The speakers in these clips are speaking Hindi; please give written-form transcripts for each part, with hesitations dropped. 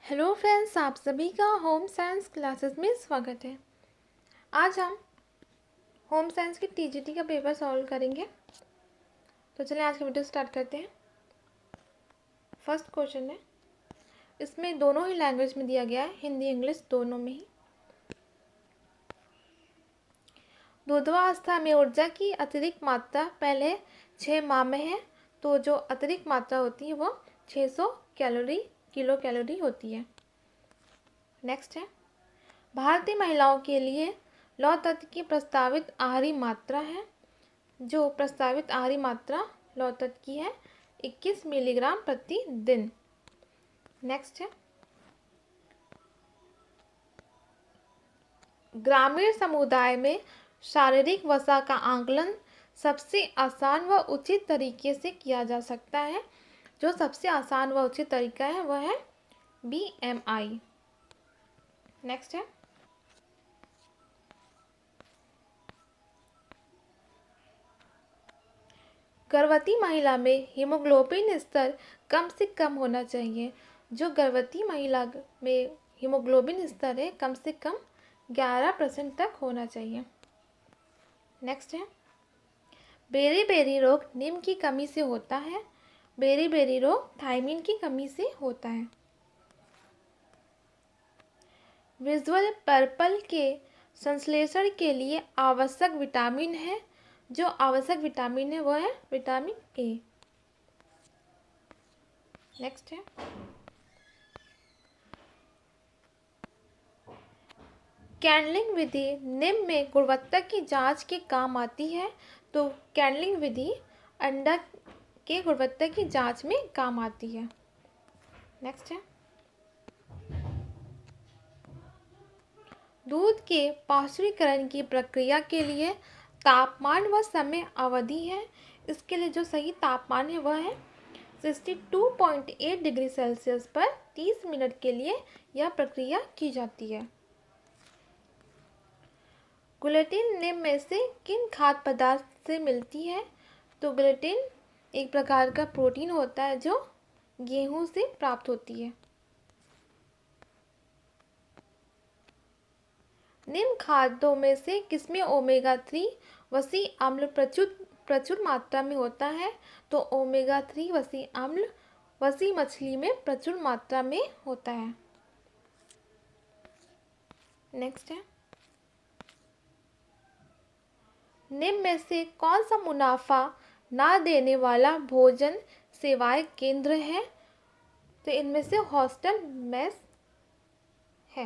हेलो फ्रेंड्स, आप सभी का होम साइंस क्लासेस में स्वागत है। आज हम होम साइंस की टीजीटी का पेपर सॉल्व करेंगे। तो चलिए आज का वीडियो स्टार्ट करते हैं। फर्स्ट क्वेश्चन है, इसमें दोनों ही लैंग्वेज में दिया गया है, हिंदी इंग्लिश दोनों में ही। दूधावस्था में ऊर्जा की अतिरिक्त मात्रा पहले 6 माह में है, तो जो अतिरिक्त मात्रा होती है वो 600 किलो कैलोरी होती है। नेक्स्ट है, भारतीय महिलाओं के लिए लौह तत्व की प्रस्तावित आहारी मात्रा है। जो प्रस्तावित आहारी मात्रा लौह तत्व की है 21 मिलीग्राम प्रति दिन। नेक्स्ट है, ग्रामीण समुदाय में शारीरिक वसा का आंकलन सबसे आसान व उचित तरीके से किया जा सकता है। जो सबसे आसान व उचित तरीका है वह है BMI। नेक्स्ट है, गर्भवती महिला में हीमोग्लोबिन स्तर कम से कम होना चाहिए। जो गर्भवती महिला में हीमोग्लोबिन स्तर है कम से कम 11% तक होना चाहिए। नेक्स्ट है, बेरी रोग नीम की कमी से होता है। बेरी रोग थायमिन की कमी से होता है। विजुअल पर्पल के संश्लेषण के लिए आवश्यक विटामिन है। जो आवश्यक विटामिन है वह है विटामिन A। नेक्स्ट है, कैंडलिंग विधि निम्न में गुणवत्ता की जांच के काम आती है। तो कैंडलिंग विधि अंडा के गुणवत्ता की जांच में काम आती है। नेक्स्ट है, दूध के पाश्चुरीकरण की प्रक्रिया के लिए तापमान व समय अवधि है। इसके लिए जो सही तापमान है वह है 62.8 डिग्री सेल्सियस पर 30 मिनट के लिए यह प्रक्रिया की जाती है। ग्लूटेन निम्न में से किन खाद्य पदार्थ से मिलती है? तो ग्लूटेन एक प्रकार का प्रोटीन होता है जो गेहूं से प्राप्त होती है। निम्न खाद्यों में से किसमें ओमेगा 3 वसी अम्ल प्रचुर मात्रा में होता है? तो ओमेगा 3 वसी अम्ल वसी मछली में प्रचुर मात्रा में होता है। नेक्स्ट है, निम्न में से कौन सा मुनाफा ना देने वाला भोजन सेवाएं केंद्र है? तो इनमें से हॉस्टल मेस है।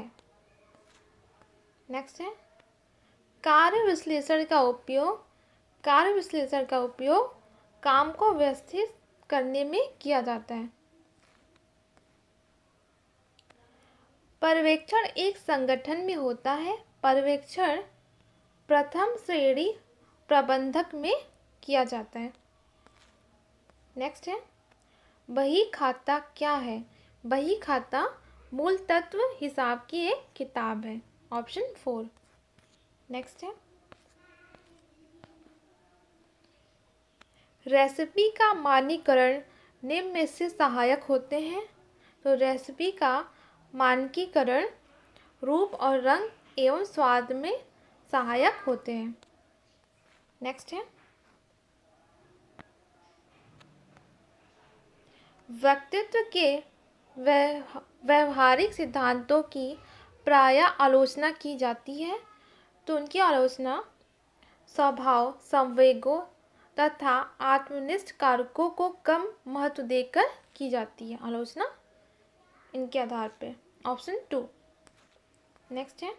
नेक्स्ट है, कार्य विश्लेषण का उपयोग काम को व्यवस्थित करने में किया जाता है। पर्यवेक्षण एक संगठन में होता है। पर्यवेक्षण प्रथम श्रेणी प्रबंधक में किया जाता है। नेक्स्ट है, बही खाता क्या है? बही खाता मूल तत्व हिसाब की एक किताब है। ऑप्शन 4। नेक्स्ट है, रेसिपी का मानकीकरण निम्न में से सहायक होते हैं। तो रेसिपी का मानकीकरण रूप और रंग एवं स्वाद में सहायक होते हैं। नेक्स्ट है, व्यक्तित्व के व्यवहारिक सिद्धांतों की प्रायः आलोचना की जाती है। तो उनकी आलोचना स्वभाव, संवेगों तथा आत्मनिष्ठ कारकों को कम महत्व देकर की जाती है। आलोचना इनके आधार पर। ऑप्शन 2। नेक्स्ट है,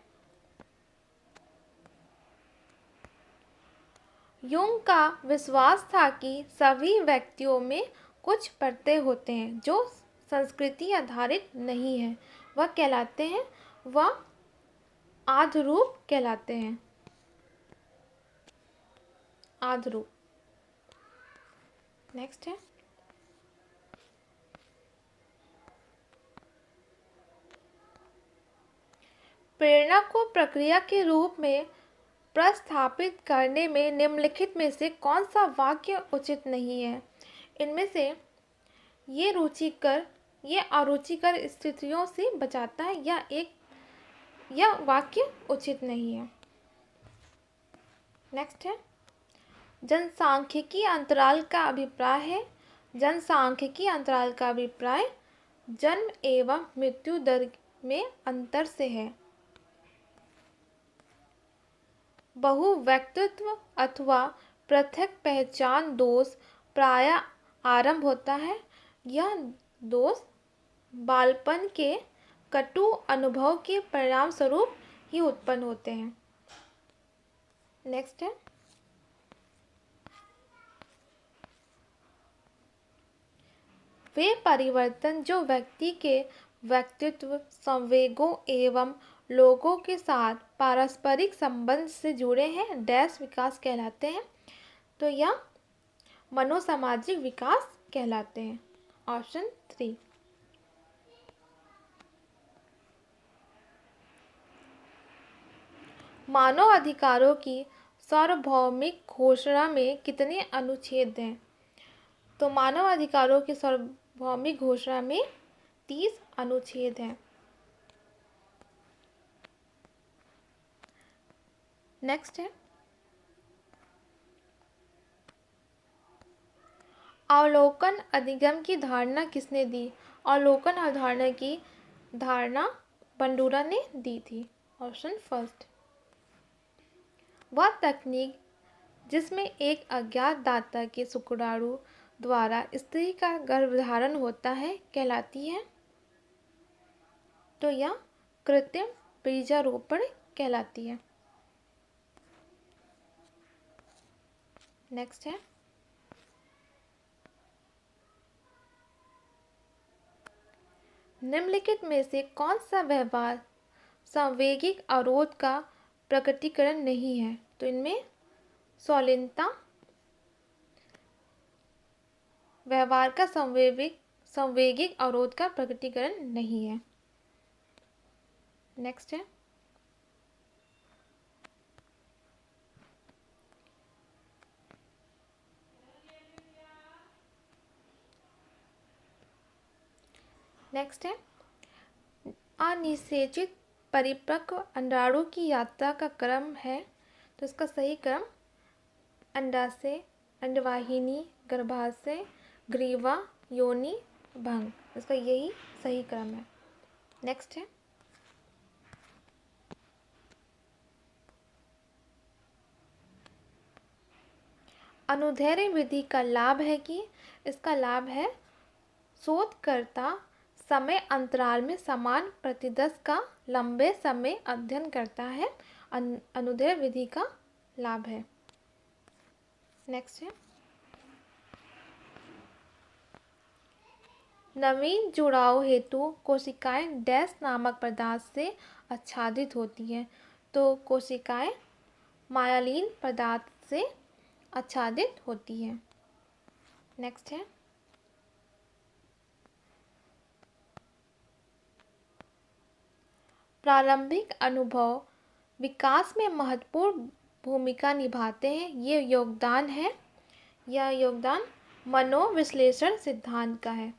यूंग का विश्वास था कि सभी व्यक्तियों में कुछ परतें होते हैं जो संस्कृति आधारित नहीं है। वह कहलाते हैं वह आधरूप कहलाते हैं। आधरूप। नेक्स्ट है, प्रेरणा को प्रक्रिया के रूप में प्रस्थापित करने में निम्नलिखित में से कौन सा वाक्य उचित नहीं है? इनमें से ये रुचिकर ये अरुचिकर स्थितियों से बचाता है, यह वाक्य उचित नहीं है। नेक्स्ट है, जनसांख्यिकी अंतराल का अभिप्राय है। जनसांख्यिकी अंतराल का अभिप्राय जन्म एवं मृत्यु दर में अंतर से है। बहुव्यक्तित्व अथवा पृथक पहचान दोष प्रायः आरंभ होता है। यह दोष बालपन के कटु अनुभव के परिणाम स्वरूप ही उत्पन्न होते हैं। नेक्स्ट है, वे परिवर्तन जो व्यक्ति के व्यक्तित्व, संवेगों एवं लोगों के साथ पारस्परिक संबंध से जुड़े हैं डैश विकास कहलाते हैं। तो यह मनोसामाजिक विकास कहलाते हैं। ऑप्शन 3। मानव अधिकारों की सार्वभौमिक घोषणा में कितने अनुच्छेद हैं? तो मानव अधिकारों की सार्वभौमिक घोषणा में 30 अनुच्छेद हैं। नेक्स्ट है, अवलोकन अधिगम की धारणा किसने दी? अवलोकन अवधारणा की धारणा बंडूरा ने दी थी। ऑप्शन 1। वह तकनीक जिसमें एक अज्ञात दाता के शुक्राणु द्वारा स्त्री का गर्भधारण होता है कहलाती है। तो यह कृत्रिम बीजारोपण कहलाती है। नेक्स्ट है, निम्नलिखित में से कौन सा व्यवहार संवेगिक अवरोध का प्रकटीकरण नहीं है? तो इनमें सौलीनता व्यवहार का संवेगिक अवरोध का प्रकटीकरण नहीं है। नेक्स्ट है, अनिषेचित परिपक्व अंडाणु की यात्रा का क्रम है। तो इसका सही क्रम अंडाशय, अंडवाहिनी, गर्भाशय, ग्रीवा, योनि, भंग, इसका यही सही क्रम है। नेक्स्ट है, अनुदैर्ध्य विधि का लाभ है कि इसका लाभ है शोधकर्ता समय अंतराल में समान प्रतिदर्श का लंबे समय अध्ययन करता है। अनुदैर्ध्य विधि का लाभ है। नेक्स्ट है, नवीन जुड़ाव हेतु कोशिकाएं डैश नामक पदार्थ से आच्छादित होती हैं। तो कोशिकाएं मायालीन पदार्थ से आच्छादित होती हैं। नेक्स्ट है, प्रारंभिक अनुभव विकास में महत्वपूर्ण भूमिका निभाते हैं। यह योगदान मनोविश्लेषण सिद्धांत का है।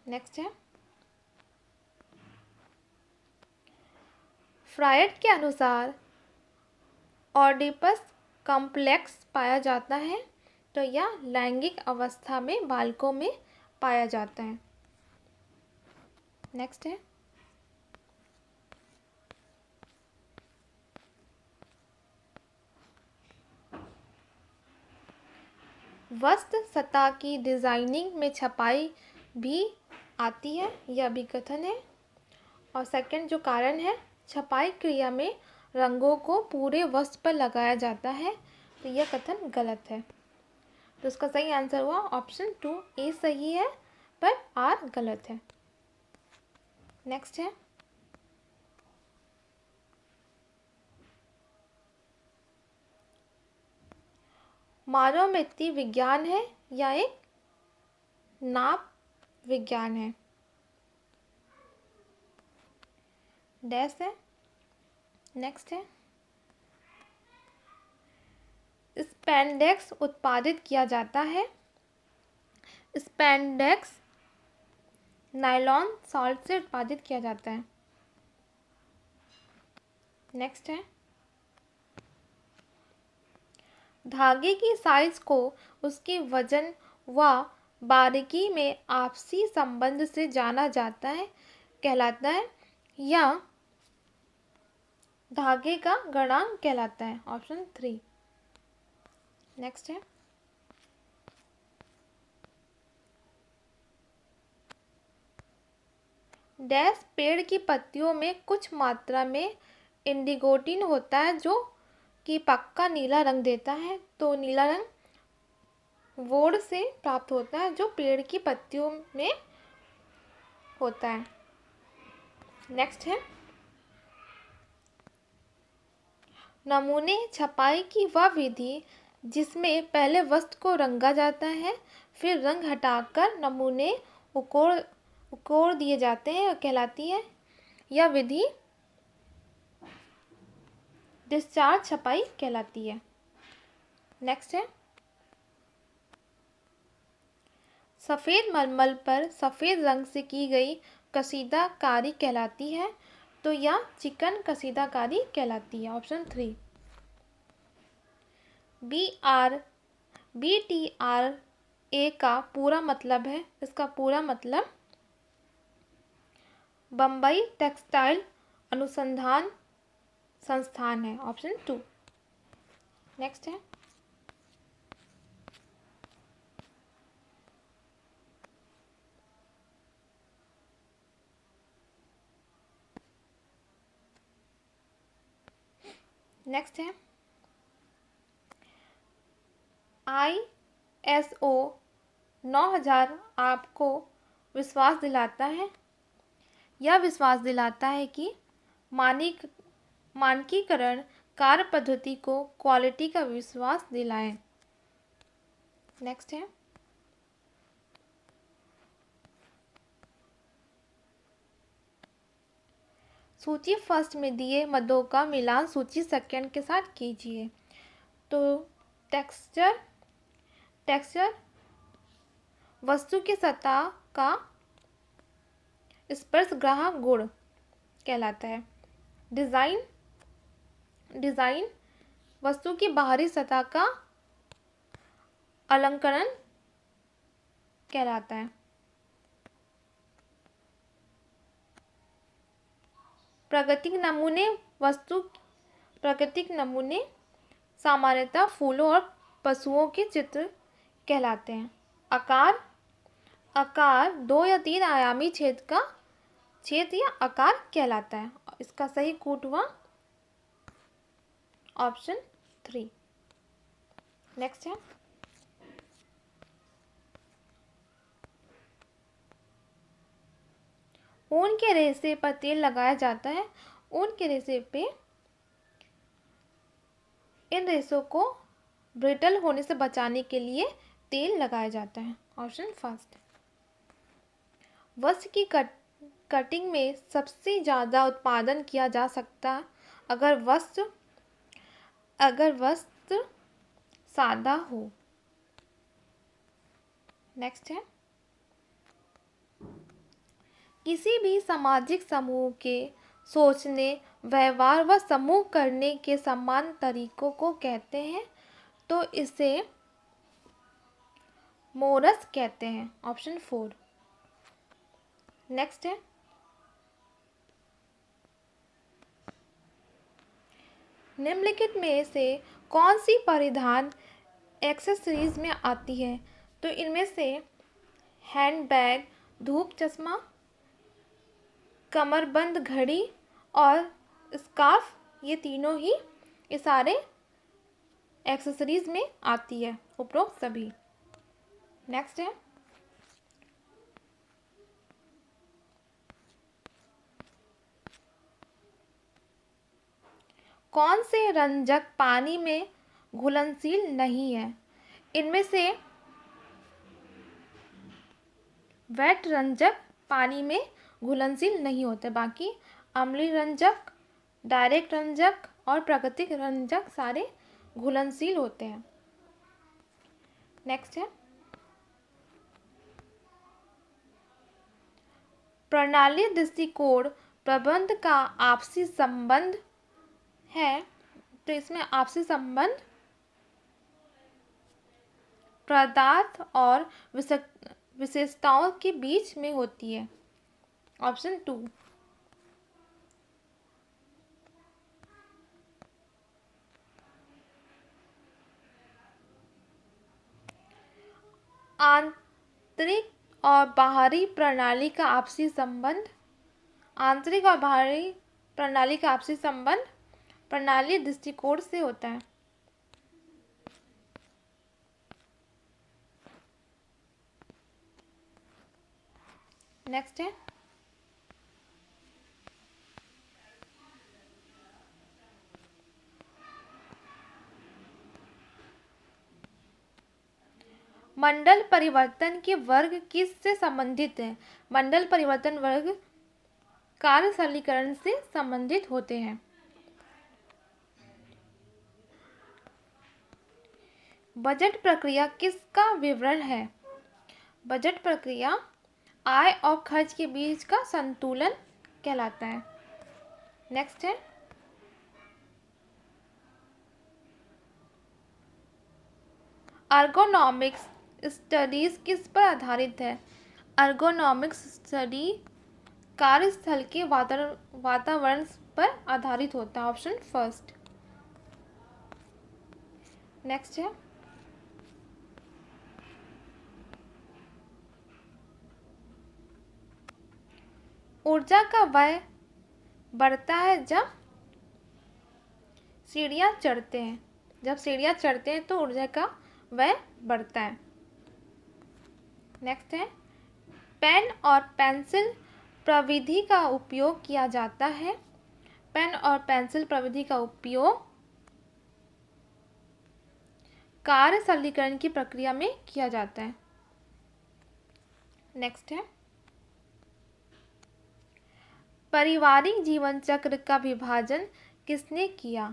नेक्स्ट है, फ्रायड के अनुसार ऑडिपस कॉम्प्लेक्स पाया जाता है। तो यह लैंगिक अवस्था में बालकों में पाया जाता है। नेक्स्ट है, वस्त्र सतह की डिजाइनिंग में छपाई भी आती है, यह भी कथन है। और सेकंड जो कारण है, छपाई क्रिया में रंगों को पूरे वस्त्र पर लगाया जाता है। तो यह कथन गलत है। तो इसका सही आंसर हुआ ऑप्शन 2 ए सही है पर आर गलत है। नेक्स्ट है, मानव मृत्यु विज्ञान है या एक नाप विज्ञान है? डैश है। नेक्स्ट है, स्पैंडेक्स उत्पादित किया जाता है। स्पैंडेक्स नायलॉन सॉल्ट से उत्पादित किया जाता है। नेक्स्ट है, धागे की साइज को उसके वजन व बारीकी में आपसी संबंध से जाना जाता है कहलाता है, या धागे का गणांक कहलाता है। ऑप्शन 3। नेक्स्ट है, डैश पेड़ की पत्तियों में कुछ मात्रा में इंडिगोटिन होता है जो कि पक्का नीला रंग देता है। तो नीला रंग वोड से प्राप्त होता है जो पेड़ की पत्तियों में होता है। नेक्स्ट है, नमूने छपाई की वह विधि जिसमें पहले वस्तु को रंगा जाता है, फिर रंग हटाकर नमूने उकोड़ दिए जाते हैं कहलाती है। यह विधि डिस्चार्ज छपाई कहलाती है। नेक्स्ट है, सफ़ेद मलमल पर सफ़ेद रंग से की गई कसीदाकारी कहलाती है। तो यह चिकन कसीदाकारी कहलाती है। ऑप्शन 3। BTRA का पूरा मतलब है, इसका पूरा मतलब बम्बई टेक्सटाइल अनुसंधान संस्थान है। ऑप्शन 2। नेक्स्ट है, ISO 9000 आपको विश्वास दिलाता है, यह विश्वास दिलाता है कि मानकीकरण कार्य पद्धति को क्वालिटी का विश्वास दिलाएं। नेक्स्ट है, सूची फर्स्ट में दिए मदों का मिलान सूची सेकंड के साथ कीजिए। तो टेक्सचर वस्तु की सतह का स्पर्श ग्राहक गुण कहलाता है। डिज़ाइन वस्तु की बाहरी सतह का अलंकरण कहलाता है। प्राकृतिक नमूने सामान्यतः फूलों और पशुओं के चित्र कहलाते हैं। आकार 2 या 3 आयामी छेद या आकार कहलाता है। इसका सही कूट हुआ ऑप्शन 3। नेक्स्ट है, ऊन के रेशे पर तेल लगाया जाता है। ऊन के रेशे पे इन रेशों को ब्रिटल होने से बचाने के लिए तेल लगाया जाता है। ऑप्शन 1। वस्त्र की कटिंग में सबसे ज़्यादा उत्पादन किया जा सकता अगर वस्त्र सादा हो। नेक्स्ट है, किसी भी सामाजिक समूह के सोचने, व्यवहार व समूह करने के समान तरीकों को कहते हैं। तो इसे मोरस कहते हैं। ऑप्शन 4। नेक्स्ट है, निम्नलिखित में से कौन सी परिधान एक्सेसरीज में आती है? तो इनमें से हैंडबैग, धूप चश्मा, कमरबंद घड़ी और स्कार्फ, ये तीनों ही ये सारे एक्सेसरीज में आती है, उपरोक्त सभी। नेक्स्ट है, कौन से रंजक पानी में घुलनशील नहीं है? इनमें से वेट रंजक पानी में घुलनशील नहीं होते, बाकी अम्लीय रंजक, डायरेक्ट रंजक और प्राकृतिक रंजक सारे घुलनशील होते हैं। नेक्स्ट है, प्रणाली दृष्टिकोण प्रबंध का आपसी संबंध है, तो इसमें आपसी संबंध पदार्थ और विशेषताओं के बीच में होती है। ऑप्शन 2। आंतरिक और बाहरी प्रणाली का आपसी संबंध। आंतरिक और बाहरी प्रणाली का आपसी संबंध प्रणाली दृष्टिकोण से होता है। नेक्स्ट है मंडल परिवर्तन के वर्ग किससे संबंधित है? मंडल परिवर्तन वर्ग कार्य सरलीकरण से संबंधित होते हैं। बजट प्रक्रिया किसका विवरण है? बजट प्रक्रिया आय और खर्च के बीच का संतुलन कहलाता है। नेक्स्ट है अर्गोनॉमिक्स स्टडीज किस पर आधारित है? अर्गोनॉमिक्स स्टडी कार्यस्थल के वातावरण पर आधारित होता है। Option first. नेक्स्ट है ऊर्जा का व्यय बढ़ता है जब सीढ़ियाँ चढ़ते हैं। जब सीढ़ियाँ चढ़ते हैं तो ऊर्जा का व्यय बढ़ता है। नेक्स्ट है पेन और पेंसिल प्रविधि का उपयोग किया जाता है। पेन और पेंसिल प्रविधि का उपयोग कार्य सरलीकरण की प्रक्रिया में किया जाता है। नेक्स्ट है पारिवारिक जीवन चक्र का विभाजन किसने किया?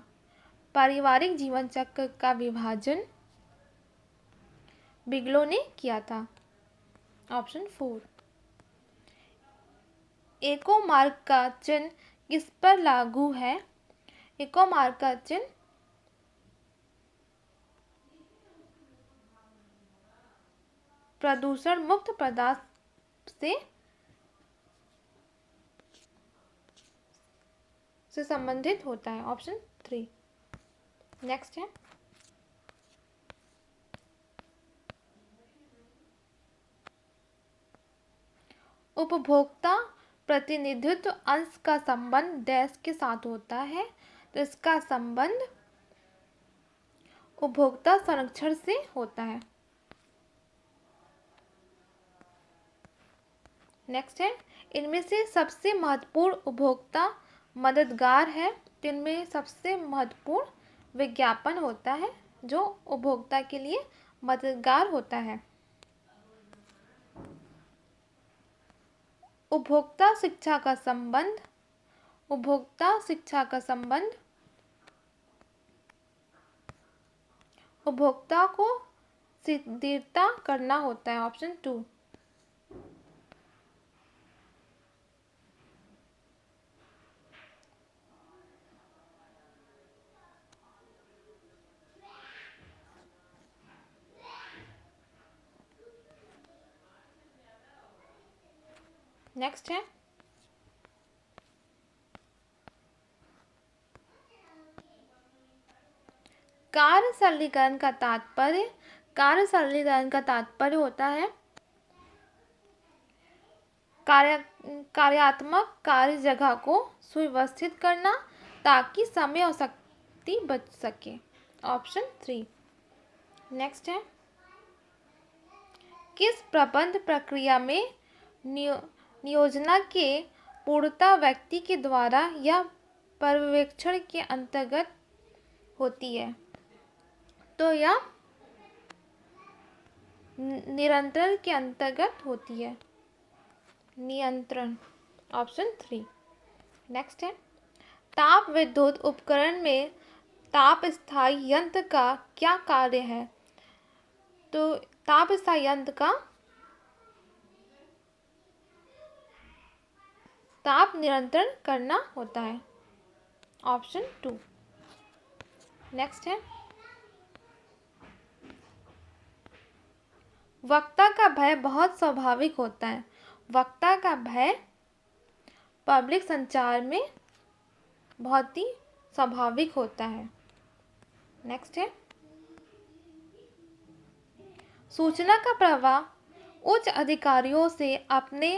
पारिवारिक जीवन चक्र का विभाजन बिगलो ने किया था। ऑप्शन 4। इको मार्ग का चिन्ह किस पर लागू है? इको मार्ग का चिन्ह प्रदूषण मुक्त पदार्थ से संबंधित होता है। ऑप्शन 3। नेक्स्ट है उपभोक्ता प्रतिनिधित्व अंश का संबंध डैश के साथ होता है, तो इसका संबंध उपभोक्ता संरक्षण से होता है। नेक्स्ट है इनमें से सबसे महत्वपूर्ण उपभोक्ता मददगार है, तो इनमें सबसे महत्वपूर्ण विज्ञापन होता है जो उपभोक्ता के लिए मददगार होता है। उपभोक्ता शिक्षा का संबंध। उपभोक्ता शिक्षा का संबंध उपभोक्ता को सुदृढ़ता करना होता है। ऑप्शन 2। नेक्स्ट है कार्य सरलीकरण का तात्पर्य। कार्य सरलीकरण का तात्पर्य होता है कार्यात्मक कार्य जगह को सुव्यवस्थित करना ताकि समय और शक्ति बच सके। ऑप्शन 3। नेक्स्ट है किस प्रबंध प्रक्रिया में नियोजना के पूर्णता व्यक्ति के द्वारा या पर्यवेक्षण के अंतर्गत होती है? तो यह नियंत्रण के अंतर्गत होती है। नियंत्रण। ऑप्शन 3। नेक्स्ट है ताप विद्युत उपकरण में ताप स्थायी यंत्र का क्या कार्य है? तो ताप स्थायी यंत्र का ताप नियंत्रण करना होता है। ऑप्शन 2। नेक्स्ट है, वक्ता का भय बहुत स्वाभाविक होता है। वक्ता का भय पब्लिक संचार में बहुत ही स्वाभाविक होता है। नेक्स्ट है, सूचना का प्रवाह उच्च अधिकारियों से अपने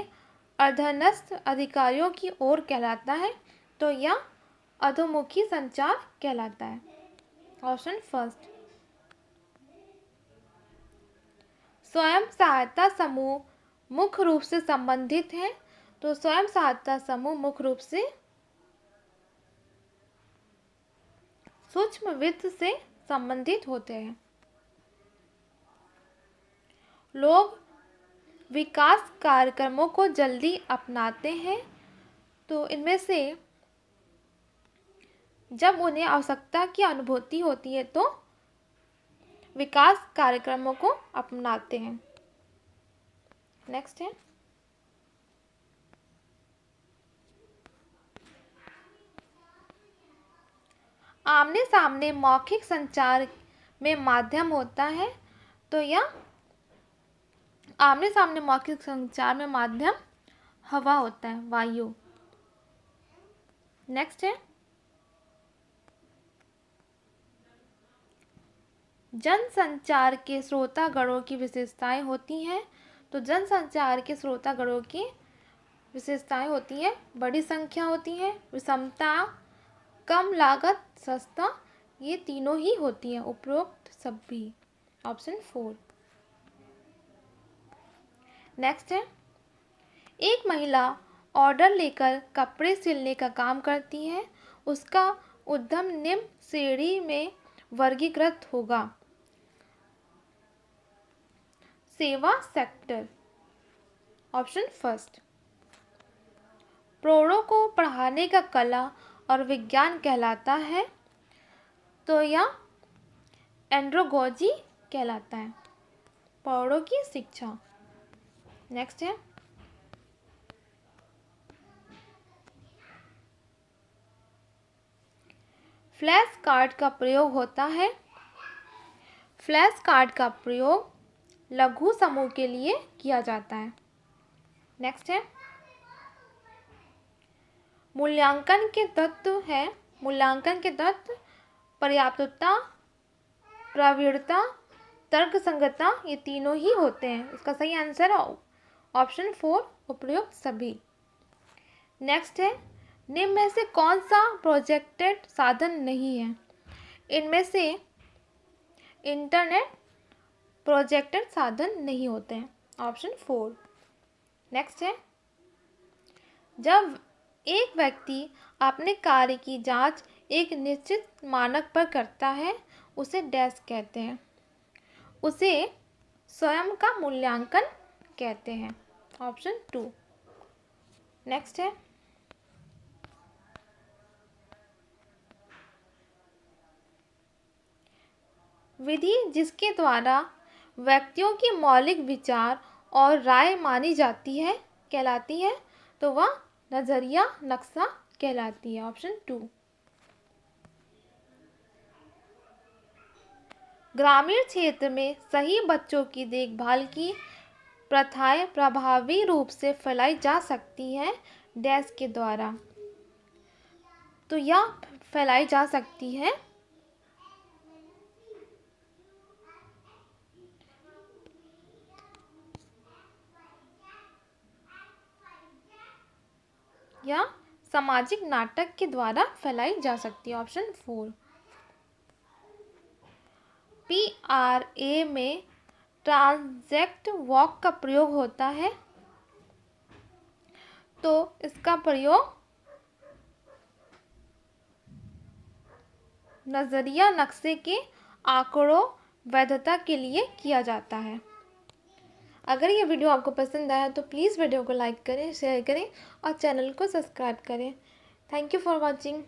अधीनस्थ अधिकारियों की ओर कहलाता है, तो यह अधोमुखी संचार कहलाता है। Option first. स्वयं सहायता समूह मुख्य रूप से संबंधित हैं, तो स्वयं सहायता समूह मुख्य रूप से सूक्ष्म वित्त से संबंधित होते हैं। लोग विकास कार्यक्रमों को जल्दी अपनाते हैं, तो इनमें से जब उन्हें आवश्यकता की अनुभूति होती है तो विकास कार्यक्रमों को अपनाते हैं। नेक्स्ट है, आमने सामने मौखिक संचार में माध्यम होता है, तो यह आमने सामने मौखिक संचार में माध्यम हवा होता है, वायु। नेक्स्ट है, जनसंचार के श्रोतागणों की विशेषताएं होती हैं, तो जनसंचार के श्रोतागणों की विशेषताएं होती हैं, बड़ी संख्या होती है, विषमता, कम लागत, सस्ता, ये तीनों ही होती हैं, उपरोक्त सभी। ऑप्शन 4। नेक्स्ट है, एक महिला ऑर्डर लेकर कपड़े सिलने का काम करती है, उसका उद्यम निम्न श्रेणी में वर्गीकृत होगा। सेवा सेक्टर। Option first. प्रौढ़ों को पढ़ाने का कला और विज्ञान कहलाता है, तो यह एंड्रोगॉजी कहलाता है, प्रौढ़ों की शिक्षा। नेक्स्ट है, फ्लैश कार्ड का प्रयोग होता है। फ्लैश कार्ड का प्रयोग लघु समूह के लिए किया जाता है। नेक्स्ट है, मूल्यांकन के तत्व है। मूल्यांकन के तत्व पर्याप्तता, प्रवीणता, तर्कसंगतता, ये तीनों ही होते हैं। इसका सही आंसर है ऑप्शन 4, उपयुक्त सभी। नेक्स्ट है, निम्न में से कौन सा प्रोजेक्टेड साधन नहीं है? इनमें से इंटरनेट प्रोजेक्टेड साधन नहीं होते हैं। ऑप्शन 4। नेक्स्ट है, जब एक व्यक्ति अपने कार्य की जांच एक निश्चित मानक पर करता है, उसे डैश कहते हैं, उसे स्वयं का मूल्यांकन कहते हैं। ऑप्शन 2। नेक्स्ट है, विधि जिसके द्वारा व्यक्तियों की मौलिक विचार और राय मानी जाती है कहलाती है, तो वह नजरिया नक्शा कहलाती है। ऑप्शन 2। ग्रामीण क्षेत्र में सही बच्चों की देखभाल की प्रथाएं प्रभावी रूप से फैलाई जा सकती हैं डैश के द्वारा, तो यह फैलाई जा सकती है या सामाजिक नाटक के द्वारा फैलाई जा सकती है। ऑप्शन 4। PRA में ट्रांजैक्ट वॉक का प्रयोग होता है, तो इसका प्रयोग नजरिया नक्शे के आंकड़ों वैधता के लिए किया जाता है। अगर ये वीडियो आपको पसंद आया तो प्लीज़ वीडियो को लाइक करें, शेयर करें और चैनल को सब्सक्राइब करें। Thank you for watching.